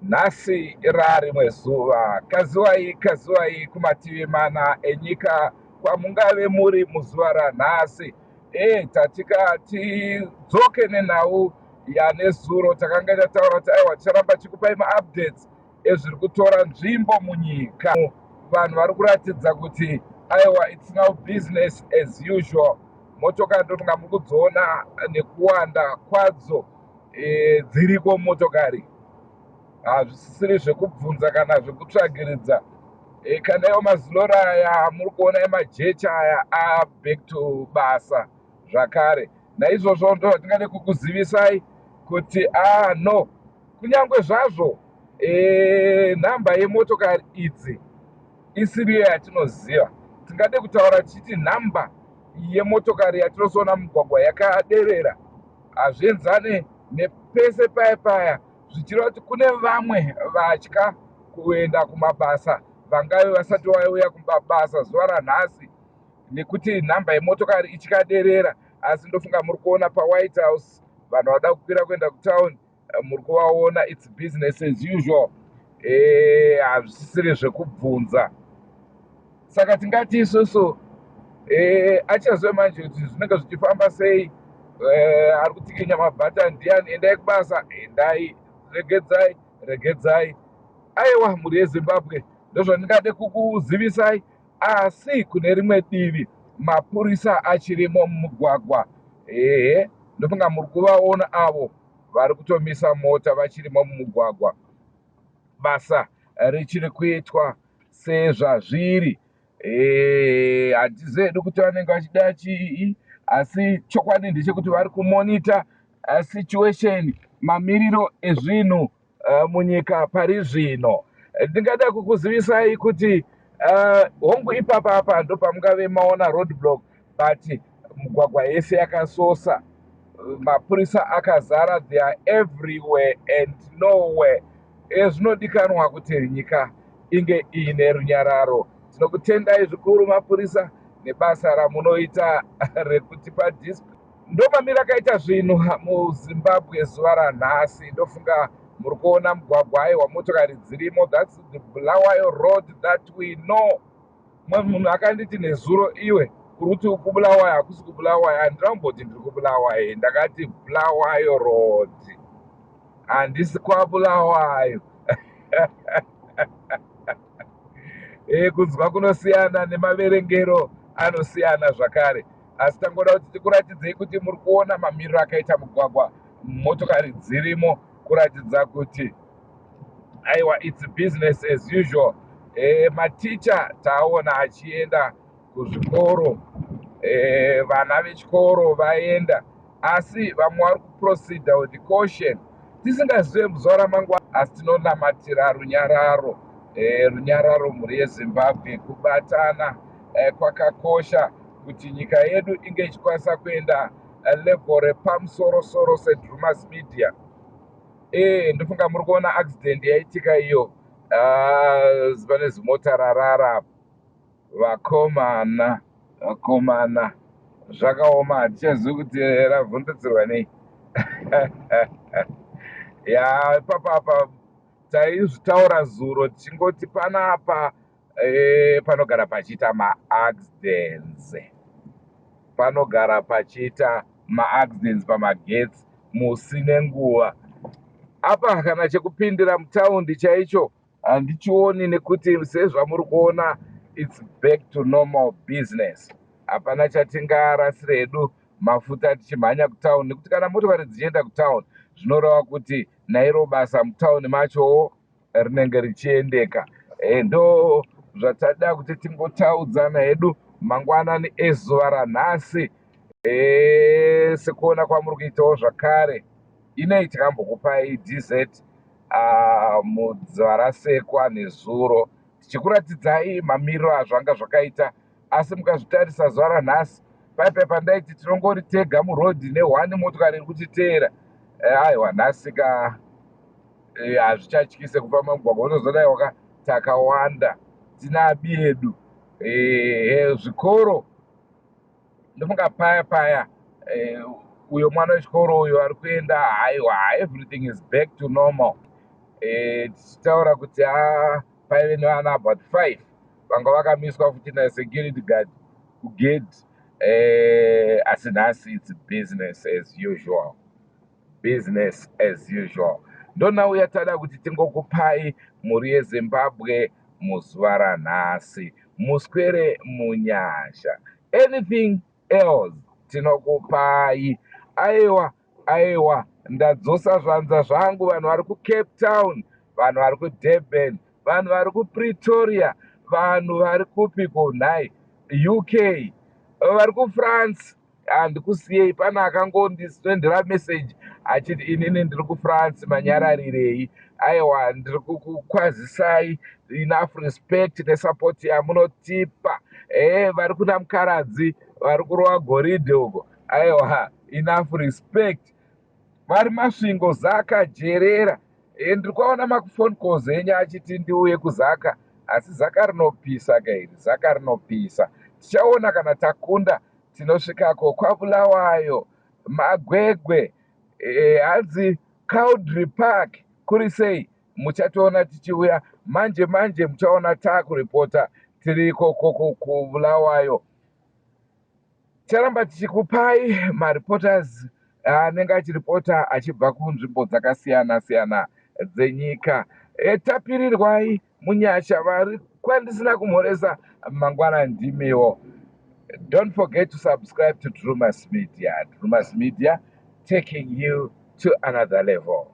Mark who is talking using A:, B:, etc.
A: Nhasi rimwe zuva, kazuwai kumativi mana enyika kwamungave muri muzuva ranhasi. Tatika tidzoke nenhau yanezuro. Takanga tataura kuti aiwa ticharamba tichikupai maupdates ezviri kutora nzvimbo munyika. Vanhu vari kuratidza kuti aiwa it's now business as usual. Motokari ndofunga muri kudziona nekuwanda kwadzo dziriko motokari. Hazvisiri zvekubvunza kana zvekutsvagiridza. Kana iwo mazilori aya muri kuona emajecha aya back to basa zvakare. Naizvozvo ndo tingade kukuzivisai kuti no, kunyange zvazvo nhamba yemotokari idzi isiri iyo yatinoziva, tingade kutaura tichiti nhamba yemotokari yatinozoona mugwagwa yakaderera hazvienzane nepese paya zvichireva kuti kune vamwe vatya kuenda kumabasa vangave vasati vauya kumabasa zuva ranhasi nekuti nhamba yemotokari ichikaderera. Asi ndofunga muri kuona paWhite House vanhu vada kukwira kuenda kutauni, muri kuvaona it's business as usual. Hazvisiri zvekubvunza. Saka tingati isusu achazove manje kuti zvinenge zvichifamba sei. Ari kutikinya mabhatani ndiani, endai kubasa, endai, regedzai. Aiwa, mhuri yeZimbabwe, ndozvandingade kukuzivisai. Asi kune rimwe divi mapurisa achirimo mumugwagwa. Ndofunga muri kuvaona avo vari kutomisa mota vachirimo mumugwagwa. Basa richiri kuitwa sezvazviri. Hatizedu kuti vanenge vachida chii, asi chokwadi ndechekuti vari kumonita situation, mamiriro ezvinhu munyika pari zvino. Ndingada kukuzivisai kuti hongu ipapa ndo pamungave maona roadblock, but mugwagwa yese yakasosa, mapurisa akazara, they are everywhere and nowhere. Zvinodikanwa kuti nyika inge ine runyararo. Tinokutendai zvikuru mapurisa nebasa ramunoita rekutipa discipline. Ndomamira akaita zvinhu muZimbabwe zuva ranhasi. Ndofunga muri kuona mugwagwa aiwa motokari dzirimo. That's the Bulawayo road that we know. Mwe munhu akanditi nezuro, iwe uri kuti kubulawayo, hakusi kubulawayo. Handinamboti ndiri kubulawayo, ndakati Bulawayo road, handisi kwaBulawayo. Kunzwa kunosiyana nemaverengero anosiyana zvakare. Asi tangoda kuti tikuratidzei kuti muri kuona mamiriro akaita mugwagwa, motokari dzirimo, kuratidza kuti aiwa it's business as usual. Maticha taona achienda kuzvikoro, vana vechikoro vaenda, asi vamwe vari kuproceeda with caution. Tisingazive muzuva ramangwana, asi tinonamatira runyararo. Runyararo mhuri yeZimbabwe, kubatana kwakakosha kuti nyika yedu inge ichikwanisa kuenda level repamusoro seDrumas Media. Ndofunga muri kuona accident yaitika iyo, pane zimota rarara, vakomana zvakaoma. Hatichazivi kuti ravhundutsirwa nei. Ipapa taizvitaura zuro tichingoti panapa panogara pachiita maaccidents, pamagetsi musi nenguva. Apa kana chekupindira mutaundi chaicho handichioni, nekuti sezvamuri kuona it's back to normal business. Hapana chatingarasira hedu mafuta tichimhanya kutauni, nekuti kana motokari dzichienda kutauni zvinoreva kuti nairo basa mutauni macho rinenge richiendeka. Ndo zvatada kuti tingotaudzana hedu mangwanani ezuva ranhasi. Sekuona kwamuri kuitawo zvakare, inei tikambokupai DZ muzuva rasekwa nezuro, tichikuratidzai mamiriro azvanga zvakaita. Asi mukazvitarisa zuva ranhasi, paipai pandaiti tinongori tega murodhi ne1 motokari iri kutiteera, aiwa nhasika hazvichatyise kufamba mugwagwa. Unozodaiwa takawanda, tina abi edu. Zvikoro ndofunga paya uyo mwana wechikoro uyo ari kuenda, aiwa everything is back to normal. tichitaura kuti paive nevana about 5 vanga vakamiswa futi nasecurity guard kugedhi. Asi nhasi its business as usual, business as usual. Ndonauya tada kuti tingokupai mhuri yeZimbabwe muzuva ranhasi, muswere munyasha. Anything else tinokupai. Aiwa ndadzosa zvanza zvangu vanhu vari kuCape Town, vanhu vari kuDurban, vanhu vari kuPretoria, vanhu vari kupi kunhai UK, vari kuFrance. Handikusiyei, pana akangondisendera message achiti inini ndiri kuFrance, manyararirei. Aiwa, ndiri kukwazisai, enough respect nesupport yamunotipa. Vari kuna mukaradzi vari kurova goridhe uko. Aiwa, enough respect. Vari masvingo Zaka Jerera. Ndiri kuona maphone calls enyu achiti ndiuye kuZaka, asi Zaka rinopisa kairi, Zaka rinopisa. Tichaona kana takunda tinosvikako kwaBulawayo, Magwegwe, hanzi Cowdrey Park, kuri sei muchatoona tichiuya. Manje muchaona takuripota tiri ikoko kuBulawayo. Ticharamba tichikupai mareporters anenge achiripota achibva kunzvimbo dzakasiyana-siyana dzenyika. Tapirirwai munyasha, vari kwandisina kumhoresa mangwana ndimiwo. Don't forget to subscribe to Drumas Media. Drumas Media, taking you to another level.